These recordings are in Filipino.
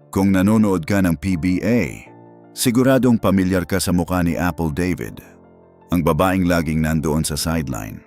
Kung nanonood ka ng PBA, siguradong pamilyar ka sa mukha ni Apple David, ang babaeng laging nandoon sa sideline.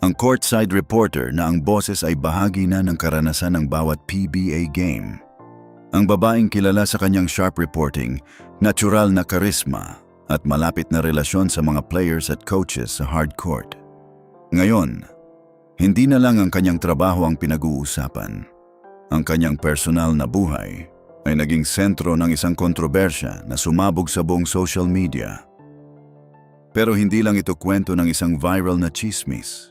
Ang courtside reporter na ang boses ay bahagi na ng karanasan ng bawat PBA game. Ang babaeng kilala sa kanyang sharp reporting, natural na karisma, at malapit na relasyon sa mga players at coaches sa hard court. Ngayon, hindi na lang ang kanyang trabaho ang pinag-uusapan. Ang kanyang personal na buhay ay naging sentro ng isang kontrobersya na sumabog sa buong social media. Pero hindi lang ito kwento ng isang viral na chismis.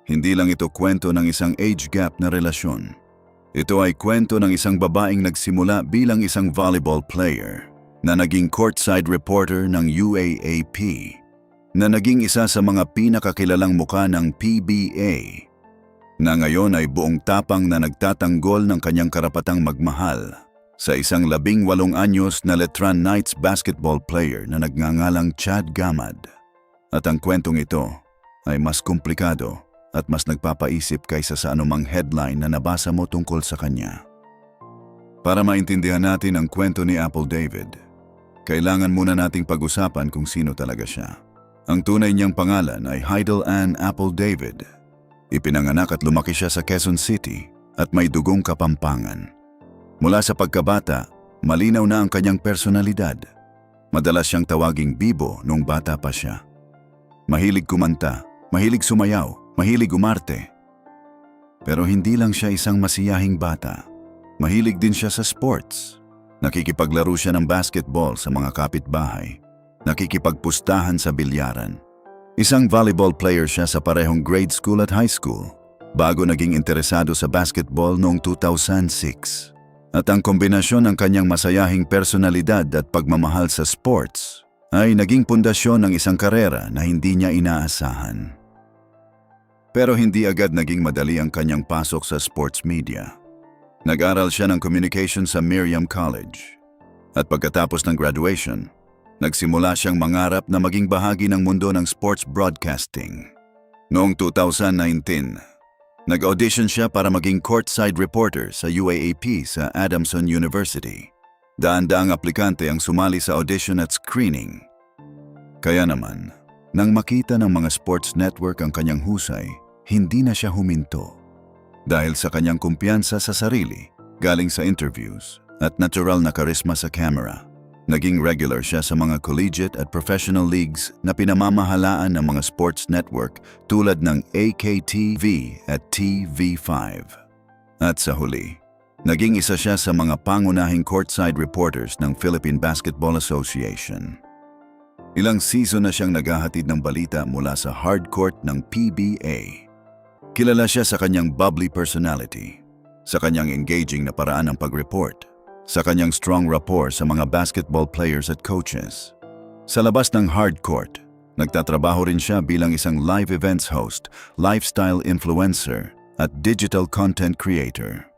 Hindi lang ito kwento ng isang age gap na relasyon. Ito ay kwento ng isang babaeng nagsimula bilang isang volleyball player, na naging courtside reporter ng UAAP, na naging isa sa mga pinakakilalang mukha ng PBA, na ngayon ay buong tapang na nagtatanggol ng kanyang karapatang magmahal sa isang 18 anyos na Letran Knights basketball player na nagngangalang Chad Gamad. At ang kwentong ito ay mas komplikado at mas nagpapaisip kaysa sa anumang headline na nabasa mo tungkol sa kanya. Para maintindihan natin ang kwento ni Apple David, kailangan muna nating pag-usapan kung sino talaga siya. Ang tunay niyang pangalan ay Hydel Ann Apple David. Ipinanganak at lumaki siya sa Quezon City at may dugong Kapampangan. Mula sa pagkabata, malinaw na ang kanyang personalidad. Madalas siyang tawaging Bibo nung bata pa siya. Mahilig kumanta, mahilig sumayaw, mahilig umarte. Pero hindi lang siya isang masiyahing bata. Mahilig din siya sa sports. Nakikipaglaro siya ng basketball sa mga kapitbahay. Nakikipagpustahan sa bilyaran. Isang volleyball player siya sa parehong grade school at high school, bago naging interesado sa basketball noong 2006. At ang kombinasyon ng kanyang masayahing personalidad at pagmamahal sa sports ay naging pundasyon ng isang karera na hindi niya inaasahan. Pero hindi agad naging madali ang kanyang pasok sa sports media. Nag-aral siya ng communication sa Miriam College. At pagkatapos ng graduation, nagsimula siyang mangarap na maging bahagi ng mundo ng sports broadcasting. Noong 2019, nag-audition siya para maging courtside reporter sa UAAP sa Adamson University. Daan-daang aplikante ang sumali sa audition at screening. Kaya naman, nang makita ng mga sports network ang kanyang husay, hindi na siya huminto. Dahil sa kanyang kumpiyansa sa sarili, galing sa interviews, at natural na karisma sa camera, naging regular siya sa mga collegiate at professional leagues na pinamamahalaan ng mga sports network tulad ng AKTV at TV5. At sa huli, naging isa siya sa mga pangunahing courtside reporters ng Philippine Basketball Association. Ilang season na siyang naghahatid ng balita mula sa hardcourt ng PBA. Kilala siya sa kanyang bubbly personality, sa kanyang engaging na paraan ng pag-report, sa kanyang strong rapport sa mga basketball players at coaches. Sa labas ng hardcourt, nagtatrabaho rin siya bilang isang live events host, lifestyle influencer, at digital content creator.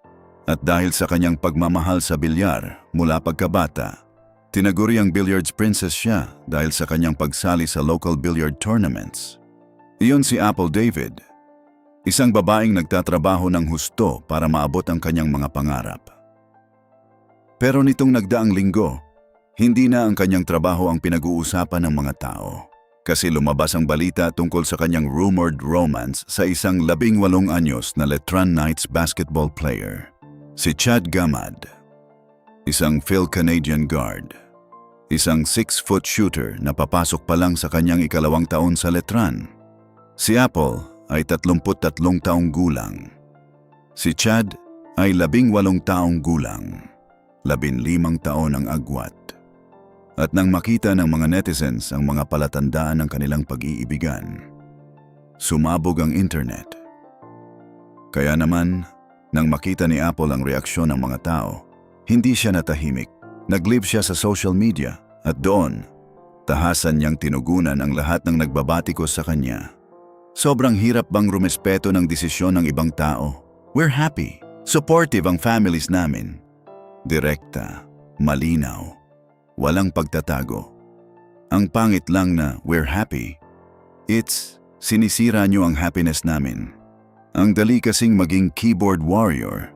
At dahil sa kanyang pagmamahal sa bilyar mula pagkabata, tinaguri ang billiards princess siya dahil sa kanyang pagsali sa local billiard tournaments. Iyon si Apple David, isang babaeng nagtatrabaho ng husto para maabot ang kanyang mga pangarap. Pero nitong nagdaang linggo, hindi na ang kanyang trabaho ang pinag-uusapan ng mga tao. Kasi lumabas ang balita tungkol sa kanyang rumored romance sa isang 18 anyos na Letran Knights basketball player, si Chad Gamad. Isang Phil-Canadian guard. Isang 6-foot shooter na papasok pa lang sa kanyang ikalawang taon sa Letran. Si Apple ay 33 taong gulang. Si Chad ay 18 taong gulang. 15 taon ang agwat. At nang makita ng mga netizens ang mga palatandaan ng kanilang pag-iibigan, sumabog ang internet. Kaya naman, nang makita ni Apple ang reaksyon ng mga tao, hindi siya natahimik. Nag-live siya sa social media at doon, tahasan niyang tinugunan ang lahat ng nagbabatikos sa kanya. Sobrang hirap bang rumespeto ng desisyon ng ibang tao? We're happy. Supportive ang families namin. Direkta, malinaw, walang pagtatago. Ang pangit lang na we're happy. It's sinisira niyo ang happiness namin. Ang dali kasing maging keyboard warrior.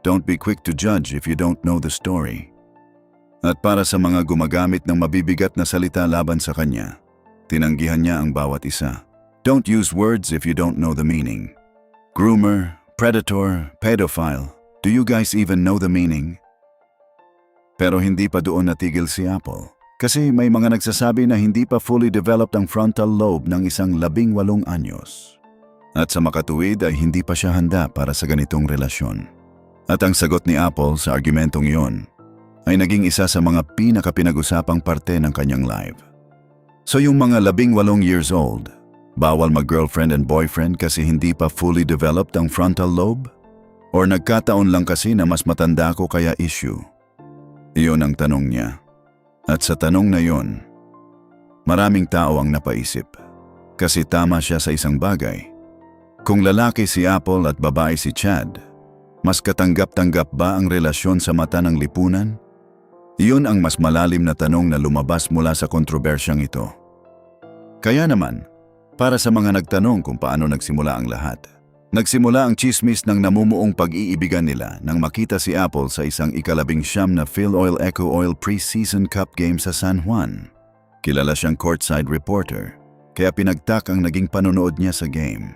Don't be quick to judge if you don't know the story. At para sa mga gumagamit ng mabibigat na salita laban sa kanya, tinanggihan niya ang bawat isa. Don't use words if you don't know the meaning. Groomer, predator, pedophile. Do you guys even know the meaning? Pero hindi pa doon natigil si Apple. Kasi may mga nagsasabi na hindi pa fully developed ang frontal lobe ng isang 18 anyos. At sa makatuwid ay hindi pa siya handa para sa ganitong relasyon. At ang sagot ni Apple sa argumentong iyon ay naging isa sa mga pinakapinag-usapang parte ng kanyang live. So yung mga 18 years old, bawal mag-girlfriend and boyfriend kasi hindi pa fully developed ang frontal lobe? Or nagkataon lang kasi na mas matanda ko kaya issue? Iyon ang tanong niya. At sa tanong na iyon, maraming tao ang napaisip. Kasi tama siya sa isang bagay. Kung lalaki si Apple at babae si Chad, mas katanggap-tanggap ba ang relasyon sa mata ng lipunan? Iyon ang mas malalim na tanong na lumabas mula sa kontrobersyang ito. Kaya naman, para sa mga nagtanong kung paano nagsimula ang lahat, nagsimula ang chismis ng namumuong pag-iibigan nila nang makita si Apple sa isang ika-19 na Phil Oil Eco Oil Pre-Season Cup game sa San Juan. Kilala siyang courtside reporter, kaya pinagtak ang naging panonood niya sa game.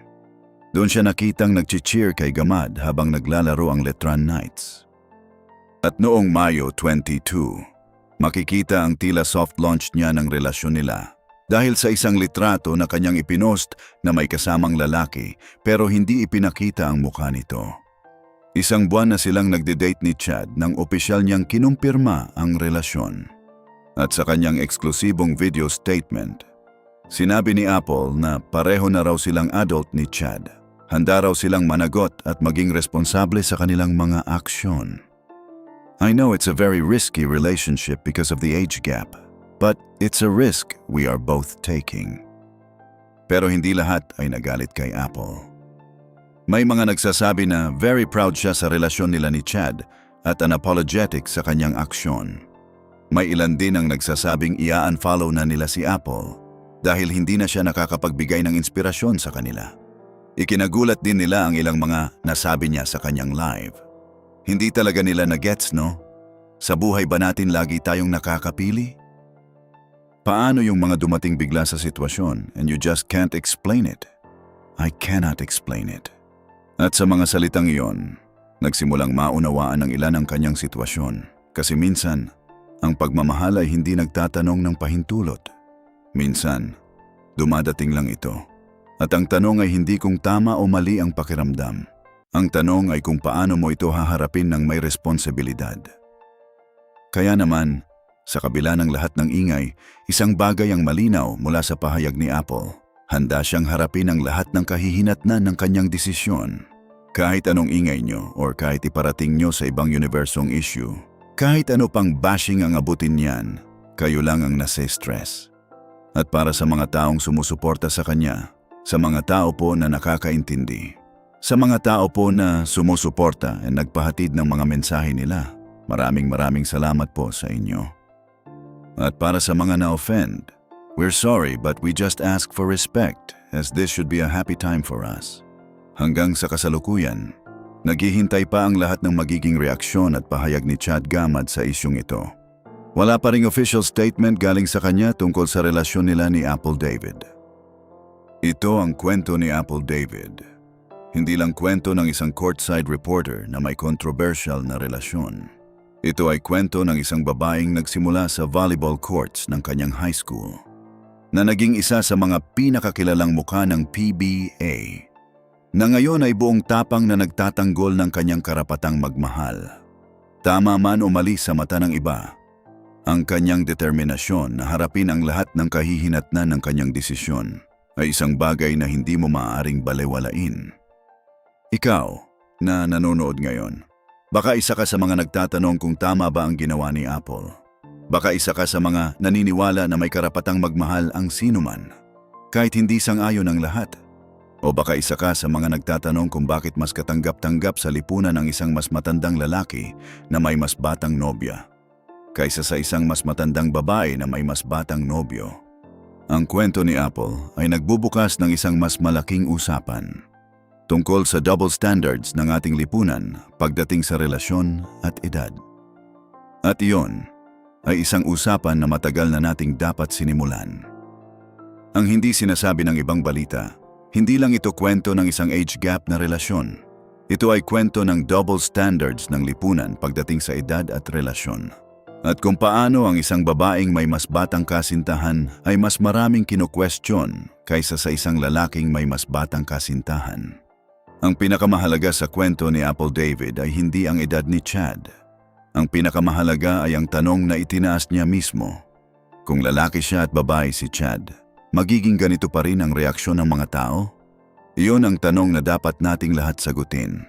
Doon siya nakitang nag-cheer kay Gamad habang naglalaro ang Letran Knights. At noong Mayo 22, makikita ang tila soft launch niya ng relasyon nila dahil sa isang litrato na kanyang ipinost na may kasamang lalaki pero hindi ipinakita ang mukha nito. Isang buwan na silang nagde-date ni Chad nang opisyal niyang kinumpirma ang relasyon. At sa kanyang eksklusibong video statement, sinabi ni Apple na pareho na raw silang adult ni Chad. Handa raw silang managot at maging responsable sa kanilang mga aksyon. I know it's a very risky relationship because of the age gap, but it's a risk we are both taking. Pero hindi lahat ay nagalit kay Apple. May mga nagsasabi na very proud siya sa relasyon nila ni Chad at unapologetic sa kanyang aksyon. May ilan din ang nagsasabing i-unfollow na nila si Apple dahil hindi na siya nakakapagbigay ng inspirasyon sa kanila. Ikinagulat din nila ang ilang mga nasabi niya sa kanyang live. Hindi talaga nila na-gets, no? Sa buhay ba natin lagi tayong nakakapili? Paano yung mga dumating bigla sa sitwasyon and you just can't explain it? I cannot explain it. At sa mga salitang iyon, nagsimulang maunawaan ng ilan ang kanyang sitwasyon. Kasi minsan, ang pagmamahal ay hindi nagtatanong ng pahintulot. Minsan, dumadating lang ito. At ang tanong ay hindi kung tama o mali ang pakiramdam. Ang tanong ay kung paano mo ito haharapin ng may responsibilidad. Kaya naman, sa kabila ng lahat ng ingay, isang bagay ang malinaw mula sa pahayag ni Apple. Handa siyang harapin ang lahat ng kahihinatnan ng kanyang desisyon. Kahit anong ingay nyo or kahit iparating nyo sa ibang universong issue, kahit ano pang bashing ang abutin niyan, kayo lang ang nasa-stress. At para sa mga taong sumusuporta sa kanya, sa mga tao po na nakakaintindi, sa mga tao po na sumusuporta at nagpahatid ng mga mensahe nila, maraming salamat po sa inyo. At para sa mga na-offend, we're sorry but we just ask for respect as this should be a happy time for us. Hanggang sa kasalukuyan, naghihintay pa ang lahat ng magiging reaksyon at pahayag ni Chad Gamad sa isyong ito. Wala pa ring official statement galing sa kanya tungkol sa relasyon nila ni Apple David. Ito ang kwento ni Apple David. Hindi lang kwento ng isang courtside reporter na may controversial na relasyon. Ito ay kwento ng isang babaeng nagsimula sa volleyball courts ng kanyang high school, na naging isa sa mga pinakakilalang mukha ng PBA, na ngayon ay buong tapang na nagtatanggol ng kanyang karapatang magmahal. Tama man o mali sa mata ng iba, ang kanyang determinasyon na harapin ang lahat ng kahihinatnan ng kanyang desisyon ay isang bagay na hindi mo maaaring balewalain. Ikaw na nanonood ngayon, baka isa ka sa mga nagtatanong kung tama ba ang ginawa ni Apple. Baka isa ka sa mga naniniwala na may karapatang magmahal ang sinuman, kahit hindi sang-ayon ang lahat. O baka isa ka sa mga nagtatanong kung bakit mas katanggap-tanggap sa lipunan ng isang mas matandang lalaki na may mas batang nobya, kaysa sa isang mas matandang babae na may mas batang nobyo. Ang kwento ni Apple ay nagbubukas ng isang mas malaking usapan tungkol sa double standards ng ating lipunan pagdating sa relasyon at edad. At iyon ay isang usapan na matagal na nating dapat sinimulan. Ang hindi sinasabi ng ibang balita, hindi lang ito kwento ng isang age gap na relasyon. Ito ay kwento ng double standards ng lipunan pagdating sa edad at relasyon. At kung paano ang isang babaeng may mas batang kasintahan ay mas maraming kino-question kaysa sa isang lalaking may mas batang kasintahan. Ang pinakamahalaga sa kwento ni Apple David ay hindi ang edad ni Chad. Ang pinakamahalaga ay ang tanong na itinaas niya mismo. Kung lalaki siya at babae si Chad, magiging ganito pa rin ang reaksyon ng mga tao? Iyon ang tanong na dapat nating lahat sagutin.